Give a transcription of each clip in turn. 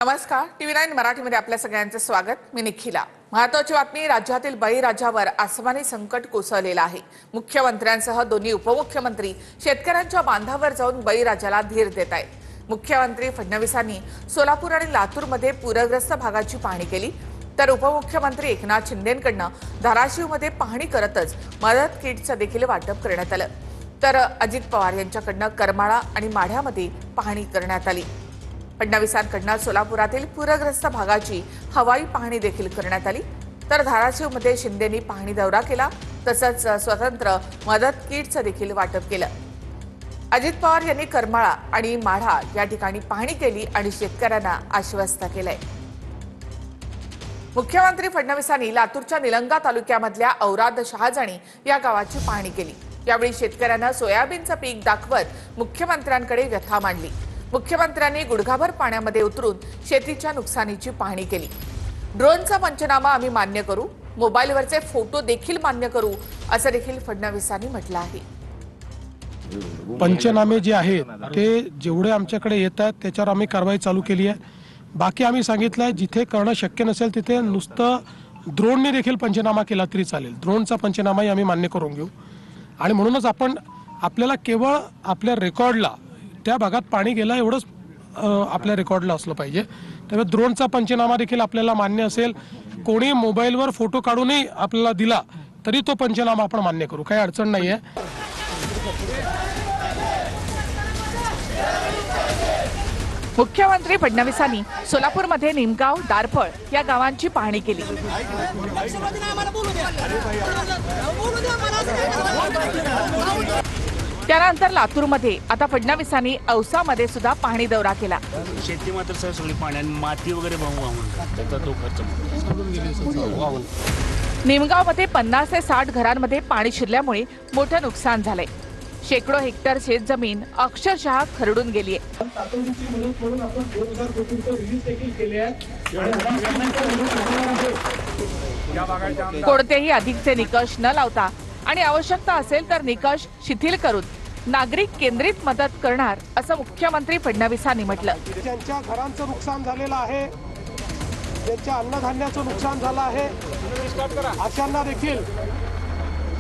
नमस्कार, TV9 मराठीमध्ये आपल्या सगळ्यांचं स्वागत। मी निखिला। महत्त्वाची बातमी, राज्यातील बळीराजावर आसमानी संकट कोसळलेलं आहे। मुख्यमंत्र्यांसह दोन्ही उपमुख्यमंत्री शेतकऱ्यांच्या बांधावर जाऊन बळीराजाला धीर देत आहेत। मुख्यमंत्री फडणवीसांनी सोलापूर आणि लातूरमध्ये पूरग्रस्त भागाची पाहणी केली, तर उपमुख्यमंत्री एकनाथ शिंदेंकडून धाराशिवमध्ये पाहणी करतच मदत किटचं देखील वाटप करण्यात आलं। तर अजित पवार यांच्याकडून करमाळा आणि माढ्यामध्ये पाहणी करण्यात आली। फडणवीसांकडून सोलापुरातील पूरग्रस्त भागाची हवाई पाहणी देखील करण्यात आली, तर धाराशिवमध्ये शिंदेंनी पाहणी दौरा केला, तसंच स्वतंत्र मदत किटचं देखील वाटप केलं। अजित पवार यांनी करमाळा आणि माढा या ठिकाणी पाहणी केली आणि शेतकऱ्यांना आश्वस्त केलंय। मुख्यमंत्री फडणवीसांनी लातूरच्या निलंगा तालुक्यामधल्या औराद शहाजाणी या गावाची पाहणी केली। यावेळी शेतकऱ्यांना सोयाबीनचं पीक दाखवत मुख्यमंत्र्यांकडे व्यथा मांडली। मुख्यमंत्र्यांनी गुडघाभर पाण्यामध्ये उतरून शेतीच्या नुकसानीची पाहणी केली। ड्रोनचा पंचनामा आम्ही मान्य करू, मोबाईलवरचे फोटो देखील मान्य करू, असं देखील फडणवीसांनी म्हटलं आहे। पंचनामे जे आहेत ते जेवढे आमच्याकडे येत आहेत त्याच्यावर आम्ही कारवाई चालू केली आहे। बाकी आम्ही सांगितलंय जिथे करणं शक्य नसेल तिथे नुसतं ड्रोनने देखील पंचनामा केला तरी चालेल। ड्रोनचा पंचनामाही आम्ही मान्य करून घेऊ आणि म्हणूनच आपल्याला केवळ आपल्या रेकॉर्डला त्या भागात पाणी गेलं एवढंच आपल्या रेकॉर्डला असलं पाहिजे। त्यामुळे ड्रोनचा पंचनामा देखील आपल्याला मान्य असेल। कोणी मोबाईलवर फोटो काढूनही आपल्याला दिला तरी तो पंचनामा आपण मान्य करू, काही अडचण नाही आहे। मुख्यमंत्री फडणवीसांनी सोलापूरमध्ये निमगाव, दारफळ या गावांची पाहणी केली। त्यानंतर लातूरमध्ये आता फडणवीसांनी औसामध्ये सुद्धा पाहणी दौरा केला। शेती मात्र सगळी पाण्याने माती वगैरे त्याचा तो खर्च निमगावमध्ये 50 ते 60 घरांमध्ये पाणी शिरल्यामुळे मोठं नुकसान झालंय। शेकडो हेक्टर शेतजमीन अक्षरशः खरडून गेली आहे। कोणतेही अधिकचे निकष न लावता आणि आवश्यकता असेल तर निकष शिथिल करून नागरिक केंद्रित मदत करणार, असं मुख्यमंत्री फडणवीसांनी म्हटलं। ज्यांच्या घरांचं नुकसान झालेलं आहे, ज्यांच्या अन्नधान्याचं नुकसान झालं आहे, अशांना देखील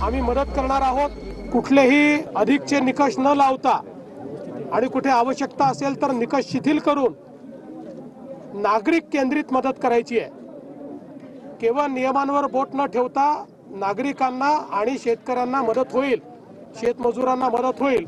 आम्ही मदत करणार आहोत। कुठलेही अधिकचे निकष न लावता आणि कुठे आवश्यकता असेल तर निकष शिथिल करून नागरिक केंद्रित मदत करायची आहे। केवळ नियमांवर बोट न ठेवता नागरिकांना आणि शेतकऱ्यांना मदत होईल, शेतमजुरांना मदत होईल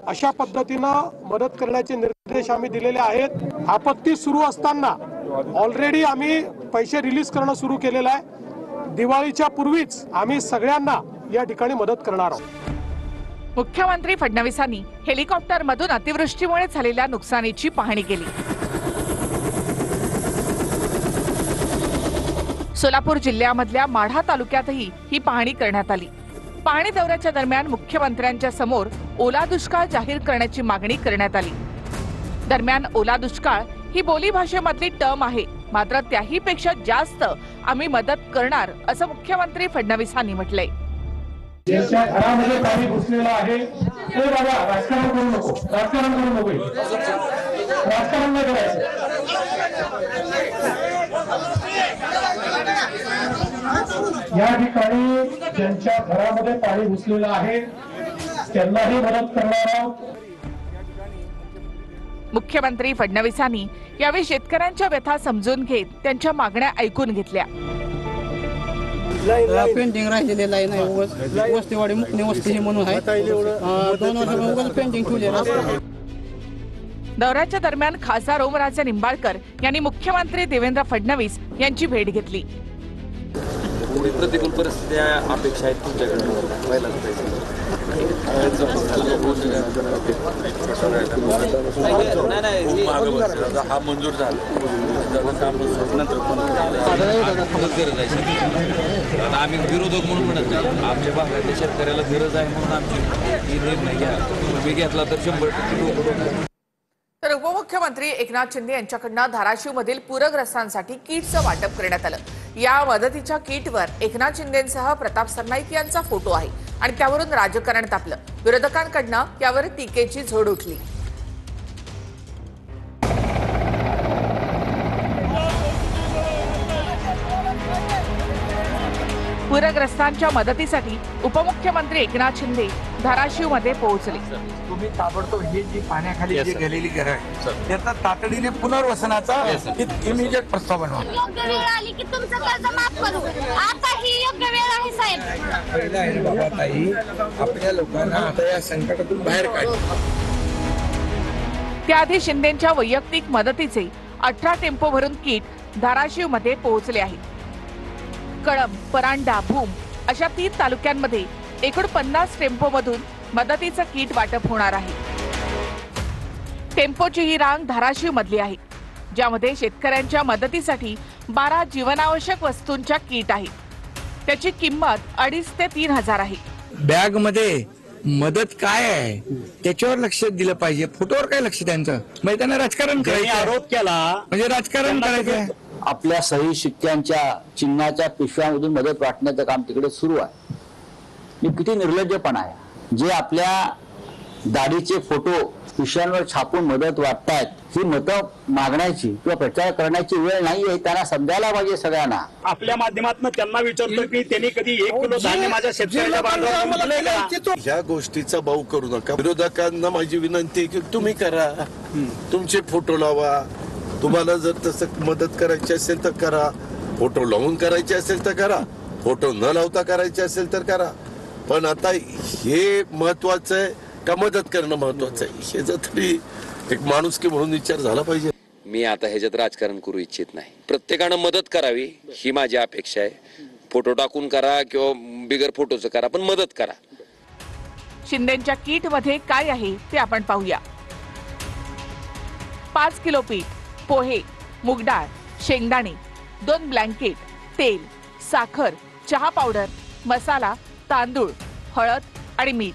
अशा पद्धतीनं मदत करण्याचे निर्देश आम्ही दिलेले आहेत। आपत्ती सुरू असताना ऑलरेडी आम्ही पैसे रिलीज करणं सुरू केलेलं आहे। दिवाळीच्या पूर्वीच आम्ही सगळ्यांना या ठिकाणी मदत करणार आहोत। मुख्यमंत्री फडणवीसांनी हेलिकॉप्टरमधून अतिवृष्टीमुळे झालेल्या नुकसानीची पाहणी केली। सोलापूर जिल्ह्यामधल्या माढा तालुक्यातही ही पाहणी करण्यात आली। पाहणी दौऱ्याच्या दरम्यान मुख्यमंत्र्यांच्या समोर ओला दुष्काळ जाहीर करण्याची मागणी करण्यात आली। दरम्यान ओला दुष्काळ ही बोलीभाषेमधली टर्म आहे, मात्र त्याही पेक्षा जास्त आम्ही मदत करणार, असं मुख्यमंत्री फडणवीसांनी म्हटलंय। ज्यांच्या घरामध्ये पाणी घुसलेलं आहे ते बाबा राजकारण करू नको, राजकारण नाही करायचं। या ठिकाणी ज्यांच्या घरामध्ये पाणी घुसलेलं आहे त्यांनाही मदत करणार आहोत। मुख्यमंत्री फडणवीसांनी यावेळी शेतकऱ्यांच्या व्यथा समजून घेत त्यांच्या मागण्या ऐकून घेतल्या। पेंटिंग राहिलेलं आहे, नाही वस्तीवाडी मुक्ती वस्ती म्हणून आहे, 2 वर्षापासून पेंटिंग ठेवलेलं। दौऱ्याच्या दरम्यान खासदार ओमराजे निंबाळकर यांनी मुख्यमंत्री देवेंद्र फडणवीस यांची भेट घेतली। प्रतिकूल परिस्थिती अपेक्षा आहेत तुमच्याकडे हा मंजूर झाला आम्ही विरोधक म्हणून म्हणत नाही, आमच्या भागातल्या शेतकऱ्याला गरज आहे म्हणून आमची निर्णय घ्या, तुम्ही घेतला तर 100%। तर उपमुख्यमंत्री एकनाथ शिंदे यांच्याकडून धाराशिवमधील पूरग्रस्तांसाठी किटचं वाटप करण्यात आलं। या मदतीच्या किटवर एकनाथ शिंदेंसह प्रताप सरनाईक यांचा फोटो आहे आणि त्यावरून राजकारण तापलं। विरोधकांकडून यावर टीकेची झोड उठली। पूरग्रस्तांच्या मदतीसाठी उपमुख्यमंत्री एकनाथ शिंदे धाराशिवमध्ये पोहोचले. तुम्ही ताबडतोब ही जी पाण्याखाली जी गेलेली घरं आहे त्याचा तातडीने पुनर्वसनाचा इमिजिएट प्रस्ताव बनवा. योग्य वेळ आली की तुमचं कर्ज माफ करू. आता ही योग्य वेळ आहे साहेब. पहिला आहे बाबा ताई, आपल्या लोकांना आता या संकटातून बाहेर काढ. त्याआधी शिंदेंच्या वैयक्तिक मदतीचे 18 टेम्पो भरून किट धाराशिवमध्ये पोहोचले आहेत. कळंब, परांडा, भूम अशा 3 तालुक्यांमध्ये एकूण 50 टेम्पोमधून मदतीचं किट वाटप होणार आहे. टेम्पोची ही रांग धाराशिव मधली आहे, ज्यामध्ये शेतकऱ्यांच्या मदतीसाठी 12 जीवनावश्यक वस्तूंच्या किट आहेत. त्याची किंमत 2,500 ते 3,000 आहे. बॅग मध्ये मदत काय आहे त्याच्यावर लक्ष दिलं पाहिजे. फोटोवर काय लक्ष त्यांचं म्हणजे त्यांना राजकारण करायचं, आरोप केला म्हणजे राजकारण करायचं. आपल्या सही शिक्क्यांच्या चिन्हाच्या पिशव्यामधून मदत वाटण्याचं काम तिकडे सुरू आहे. मी किती निर्लज्जपणा आहे. जे आपल्या दाढीचे फोटो पिशव्यांवर छापून मदत वाटतायत, ही मतं मागण्याची किंवा प्रचार करण्याची वेळ नाहीये. त्यांना समजायला पाहिजे सगळ्यांना. आपल्या माध्यमातून त्यांना विचारतो की त्यांनी कधी 1 किलो धान्य माझ्या शेतकऱ्याच्या बांधावर दिलंय का? ह्या गोष्टीचा भाऊ करू नका. विरोधकांना माझी विनंती आहे की तुम्ही करा, तुमचे फोटो लावा. तुम्हाला जर तसं मदत करायची असेल तर करा, फोटो लावून करायचे असेल तर करा, फोटो न लावता करायचे असेल तर करा. पण आता हे महत्वाचं आहे का मदत करणं महत्वाचं आहे, ह्याचा तरी एक माणुसकी म्हणून विचार झाला पाहिजे. मी आता ह्याच्यात राजकारण करू इच्छित नाही. प्रत्येकानं मदत करावी ही माझी अपेक्षा आहे. फोटो टाकून करा किंवा बिगर फोटोचं करा, पण मदत करा. शिंदेंच्या किट मध्ये काय आहे ते आपण पाहूया. 5 किलो पीठ, पोहे, मूगडाळ, शेंगदाणे, 2 ब्लँकेट, तेल, साखर, चहा पावडर, मसाला, तांदूळ, हळद आणि मीठ.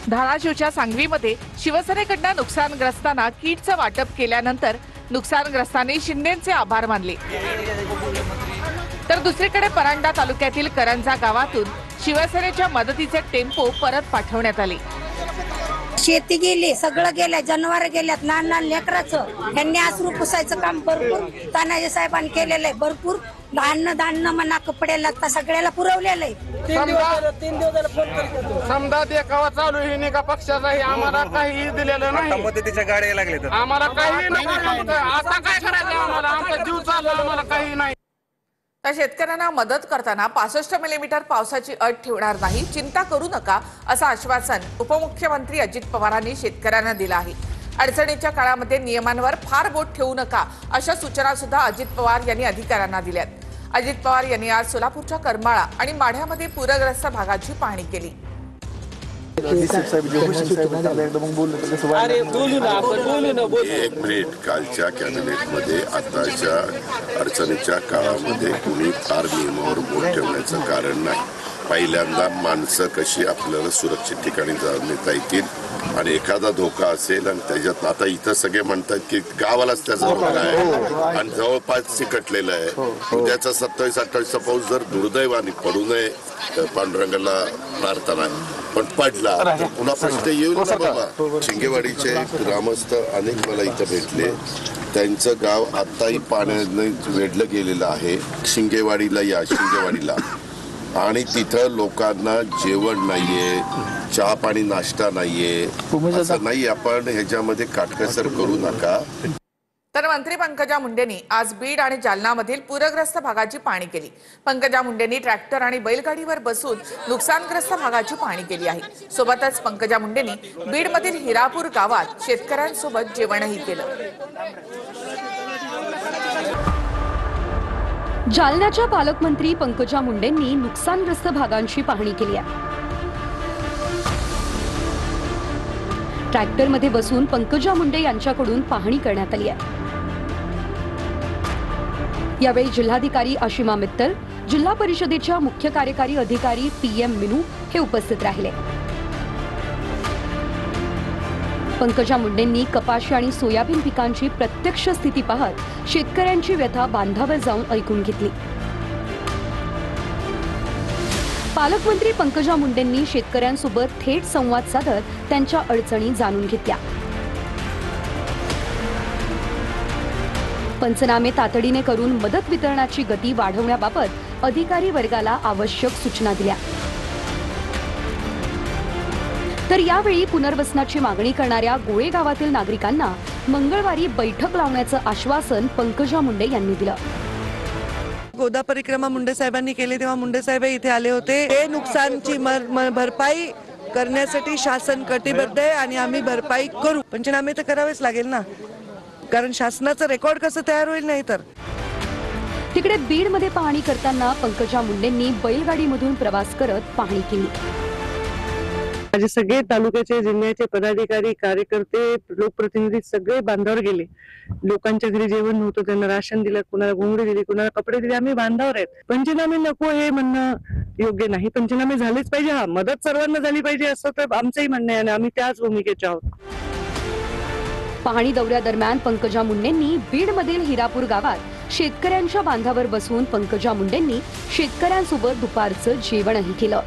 धाराशिवच्या सांगवीमध्ये शिवसेनेकडनं नुकसानग्रस्तांना किटचं वाटप केल्यानंतर नुकसानग्रस्तांनी शिंदेंचे आभार मानले. तर दुसरीकडे परांडा तालुक्यातील करंजा गावातून शिवसेनेच्या मदतीचे टेम्पो परत पाठवण्यात आले. शेती गेली, सगळं गेलं, जनावर गेल्यात, लहान लहान लेकराचं त्यांनी आसरू पुसायचं काम भरपूर तानाजी साहेबांनी केलेलं आहे. भरपूर धान्य धान्य म्हणा, कपड्याला सगळ्याला पुरवलेलं आहे. 3 दिवस समजा देखावा चालू आहे एका पक्षाचाही, आम्हाला काही दिलेलं नाही. मदतीच्या गाड्या लागले तर आम्हाला काही नाही. आता काय करायचं आम्हाला? आमचा जीव चालला, आम्हाला काही नाही. तर शेतकऱ्यांना मदत करताना 65 मिलीमीटर पावसाची अट ठेवणार नाही, चिंता करू नका असं आश्वासन उपमुख्यमंत्री अजित पवारांनी शेतकऱ्यांना दिलं आहे. अडचणीच्या काळामध्ये नियमांवर फार बोट ठेवू नका अशा सूचना सुद्धा अजित पवार यांनी अधिकाऱ्यांना दिल्यात. अजित पवार यांनी आज सोलापूरच्या करमाळा आणि माढ्यामध्ये पूरग्रस्त भागाची पाहणी केली. एक मिनिट, कालच्या कॅबिनेटमध्ये आताच्या अडचणीच्या काळामध्ये कुणी फार नियमावर बोट ठेवण्याचं कारण नाही. पहिल्यांदा माणसं कशी आपल्याला सुरक्षित ठिकाणी नेता येतील आणि एखादा धोका असेल आणि त्याच्यात आता इथं सगळे म्हणतात की गावालाच त्याचा धोका आहे आणि जवळपास चिकटलेलं आहे. त्याचा 27-28चा पाऊस जर दुर्दैवाने पडू नये तर पांडुरंगाला प्रार्थना आहे. पण पडला तर पुन्हा प्रश्न येईल ना बाबा. शिंगेवाडीचे ग्रामस्थ अनेक मला इथं भेटले. त्यांचं गाव आताही पाण्याने वेढलं गेलेलं आहे. शिंगेवाडीला या, शिंगेवाडीला, आणि तिथं लोकांना जेवण नाहीये, चहा पाणी नाश्ता नाहीये. असं नाही, आपण ह्याच्यामध्ये काटकसर करू नका. तर मंत्री पंकजा मुंडेंनी आज बीड आणि जालनामधील पूरग्रस्त भागाची पाहणी केली. पंकजा मुंडेंनी ट्रॅक्टर आणि बैलगाडीवर बसून नुकसानग्रस्त भागाची पाहणी केली आहे. सोबतच पंकजा मुंडेंनी बीडमधील हिरापूर गावात शेतकऱ्यांसोबत जेवणही केलं. जालन्याच्या पालकमंत्री पंकजा मुंडेंनी नुकसानग्रस्त भागांची पाहणी केली आहे. ट्रॅक्टरमध्ये बसून पंकजा मुंडे यांच्याकडून पाहणी करण्यात आली आहे. यावेळी जिल्हाधिकारी आशिमा मित्तल, जिल्हा परिषदेच्या मुख्य कार्यकारी अधिकारी PM मिनू हे उपस्थित राहिले. पंकजा मुंडेंनी कपाशी आणि सोयाबीन पिकांची प्रत्यक्ष स्थिती पाहत शेतकऱ्यांची व्यथा बांधावर जाऊन ऐकून घेतली. पालकमंत्री पंकजा मुंडेंनी शेतकऱ्यांसोबत थेट संवाद साधत त्यांच्या अडचणी जाणून घेतल्या. पंचनामे तातडीने करून मदत वितरणाची गती वाढवण्याबाबत अधिकारी वर्गाला आवश्यक सूचना दिल्या। तर यावेळी पुनर्वसनाची मागणी करणाऱ्या गोळे गावातील नागरिकांना मंगळवारी बैठक लावण्याचं आश्वासन पंकजा मुंडे यांनी दिलं। गोदा परिक्रमा मुंडे साहेबांनी केली तेव्हा मुंडे साहेब इथे आले होते। हे नुकसानची भरपाई करण्यासाठी शासन कटिबद्ध आहे आणि आम्ही भरपाई करू। पंचनामे तर करावेच लागेल ना, कारण शासनाचं रेकॉर्ड कसं तयार होईल नाही तर। तिकडे बीडमध्ये पाहणी करताना पंकजा मुंडेंनी बैलगाडीमधून प्रवास करत पाहणी केली। माझे सगळे तालुक्याचे जिल्ह्याचे पदाधिकारी कार्यकर्ते लोकप्रतिनिधी सगळे बांधावर गेले। लोकांच्या घरी जेवण नव्हतं, त्यांना राशन दिलं, कुणाला घोंगडी दिली, कुणाला कपडे दिले। आम्ही बांधावर आहेत। पंचनामे नको हे म्हणणं योग्य नाही। पंचनामे झालेच पाहिजे, हा मदत सर्वांना झाली पाहिजे असं तर आमचंही म्हणणं आहे आणि आम्ही त्याच भूमिकेचे आहोत। पाहणी दौऱ्यादरम्यान पंकजा मुंडेंनी बीडमधील हिरापूर गावात शेतकऱ्यांच्या बांधावर बसून पंकजा मुंडेंनी शेतकऱ्यांसोबत दुपारचं जेवणही केलं।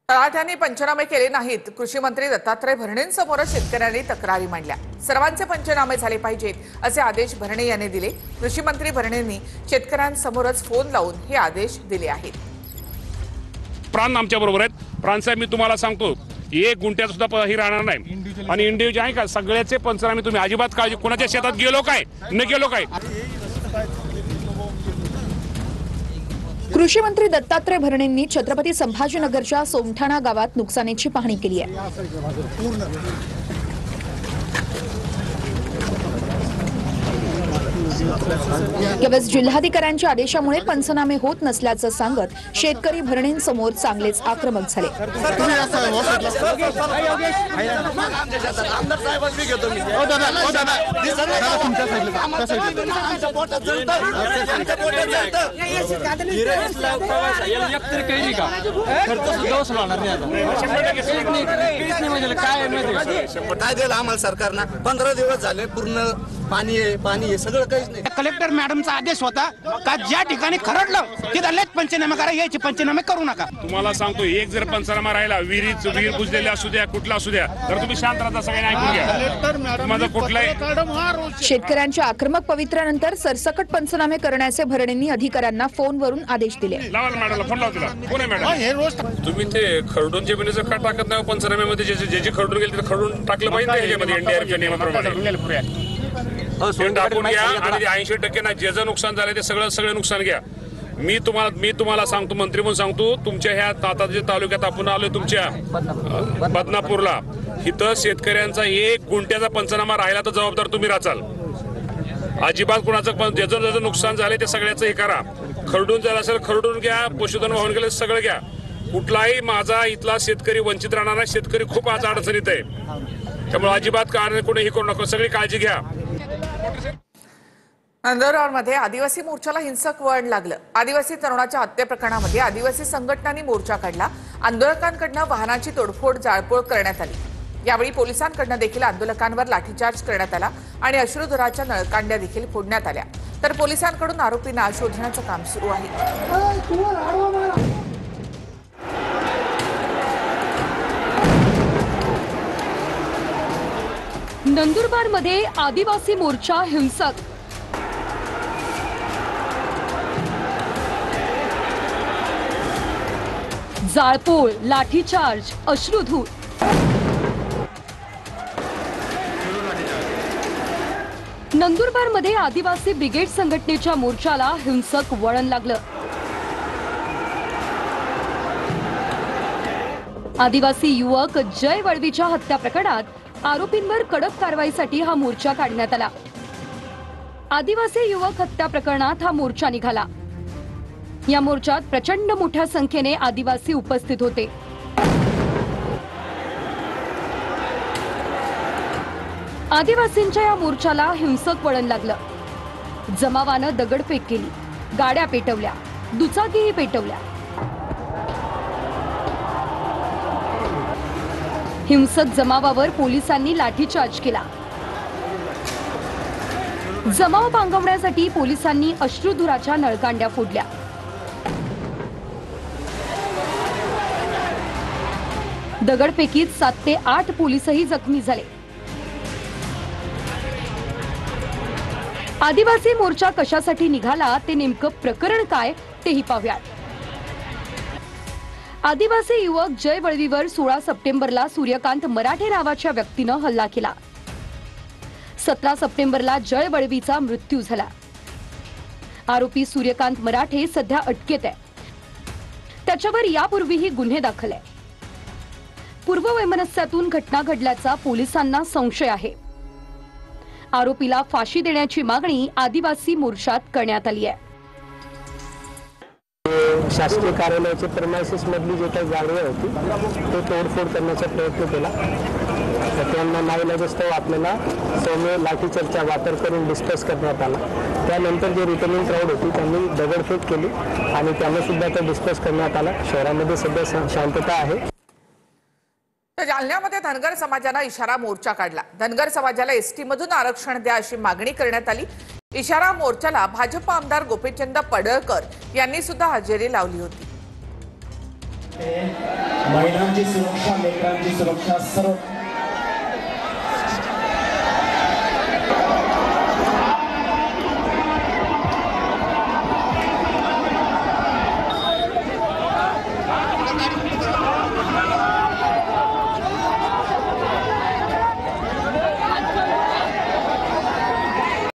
तलाठ्यांनी पंचनामे केले नाहीत, कृषी मंत्री दत्तात्रय भरणेंसमोरच शेतकऱ्यांनी तक्रारी मांडल्या। सर्वांचे पंचनामे झाले पाहिजेत असे आदेश भरणे यांनी दिले। कृषी मंत्री भरणेंनी शेतकऱ्यांसमोरच फोन लावून हे आदेश दिले आहेत। प्राण आमच्या बरोबर आहेत। प्राणसाहेब, मी तुम्हाला सांगतो, 1 गुंठ्यात सुद्धा ही राहणार नाही आणि इंडिव्हिज्युअल आहे का सगळ्याचे पंचनामे तुम्ही अजिबात काळजी, कोणाच्या शेतात गेलो काय न गेलो काय। कृषी मंत्री दत्तात्रय भरणेंनी छत्रपती संभाजीनगरच्या सोमठाणा गावात नुकसानीची पाहणी केली आहे। यावेळेस जिल्हाधिकाऱ्यांच्या आदेशामुळे पंचनामे होत नसल्याचं सांगत शेतकरी भरणेंसमोर चांगलेच आक्रमक झाले। काय दिलं आम्हाला सरकारनं? 15 दिवस झाले, पूर्ण पाणी आहे सगळं काहीच नाही। कलेक्टर मॅडमचा आदेश होता का ज्या ठिकाणी खरडलं तिथं लेट पंचनामे करा, यायचे पंचनामे करू नका। तुम्हाला सांगतो, एक जर पंचनामा राहिला, विहीर बुजलेले असू द्या, कुठला असू द्या, तर तुम्ही शांत राहता, सगळ्यांनी ऐकून घ्या। माझं कुठलाही शेतकऱ्यांच्या आक्रमक पवित्र्यानंतर सरसकट पंचनामे करण्याचे भरणेंनी अधिकाऱ्यांना फोनवरून आदेश दिले। मॅडमला फोन लावला, कोण आहे मॅडम? तुम्ही ते खरडून जमिनीचं का टाकत नाही पंचनाम्यामध्ये? ज्याची खरडून गेली ते खरडून टाकलं पाहिजे त्याच्यामध्ये एनडीआरएफच्या नियमाप्रमाणे टाकून घ्या आणि 80% ना जे नुकसान झालं ते सगळं नुकसान घ्या। मी तुम्हाला सांगतो, मंत्री म्हणून सांगतो, तुमच्या ह्या ताताच्या तालुक्यात आपण आलोय, तुमच्या बदनापूरला, इथं शेतकऱ्यांचा 1 गुंठ्याचा पंचनामा राहिला तर जबाबदार तुम्ही राचाल। अजिबात कुणाचं ज्याचं नुकसान झालंय ते सगळ्याचं हे करा। खरडून झालं असेल खरडून घ्या, पशुधन वाहून गेलं सगळं घ्या। कुठलाही माझा इथला शेतकरी वंचित राहणार नाही। शेतकरी खूप आज अडचणीत आहे, त्यामुळे अजिबात कारण कोणी हे करू नका, सगळी काळजी घ्या। नंदुरबारमध्ये आदिवासी मोर्चाला हिंसक वळण लागलं। आदिवासी तरुणाच्या हत्ये प्रकरणामध्ये आदिवासी संघटनांनी मोर्चा काढला। आंदोलकांकडून वाहनाची तोडफोड जाळपोळ करण्यात आली। यावेळी पोलिसांकडून देखील आंदोलकांवर लाठीचार्ज करण्यात आला आणि अश्रुधुराच्या नळकांड्या देखील फोडण्यात आल्या। तर पोलिसांकडून आरोपींना शोधण्याचं काम सुरू आहे। नंदुरबारमध्ये आदिवासी मोर्चा हिंसक। जाळपोळ, लाठीचार्ज, अश्रुधूर। नंदुरबारमध्ये आदिवासी ब्रिगेड संघटनेच्या मोर्चाला हिंसक वळण लागलं। आदिवासी युवक जय वळवीच्या हत्या प्रकरणात आरोपींवर कडक कारवाईसाठी हा मोर्चा काढण्यात आला। आदिवासी युवक हत्या प्रकरणात हा मोर्चा निघाला। या मोर्चात प्रचंड मोठ्या संख्येने आदिवासी उपस्थित होते। आदिवासींच्या या मोर्चाला हिंसक वळण लागलं। जमावानं दगडफेक केली, गाड्या पेटवल्या, दुचाकीही पेटवल्या। हिंसक जमावावर पोलिसांनी लाठीचार्ज केला। जमाव पांगवण्यासाठी पोलिसांनी अश्रुधुराच्या नळकांड्या फोडल्या। दगडफेकीत 7 ते 8 पोलीसही जखमी झाले। आदिवासी मोर्चा कशासाठी निघाला ते नेमकं प्रकरण काय तेही पाहूयात. आदिवासी युवक जय वळवीवर 16 सप्टेंबरला सूर्यकांत मराठे नावाच्या व्यक्तीनं हल्ला केला. 17 सप्टेंबरला जय वळवीचा मृत्यू झाला. आरोपी सूर्यकांत मराठे सध्या अटकेत आहे. त्याच्यावर यापूर्वीही गुन्हे दाखल आहे. पूर्ववैमनस्यातून घटना घडल्याचा पोलिसांना संशय आहे. आरोपीला फाशी देण्याची मागणी आदिवासी मोर्चात करण्यात आली आहे. शासकीय कार्यालयाच्या प्रेमायसेस मधली जे काही जागा होती ते तोडफोड करण्याचा प्रयत्न केला. तर त्यांना नाईलाजास्तव आपल्याला सौम्य लाठीचार्जचा वापर करून डिस्कस करण्यात आला. त्यानंतर जे रिटर्निंग क्राऊड होती त्यांनी दगडफेक केली आणि त्यांना सुद्धा ते डिस्कस करण्यात आला. शहरामध्ये सध्या शांतता आहे. तर जालन्यामध्ये धनगर समाजानं इशारा मोर्चा काढला. धनगर समाजाला एसटी मधून आरक्षण द्या अशी मागणी करण्यात आली. इशारा मोर्चाला भाजप आमदार गोपीचंद पडळकर यांनी सुद्धा हजेरी लावली होती. महिलांची सुरक्षा, लेकरांची सुरक्षा सर्व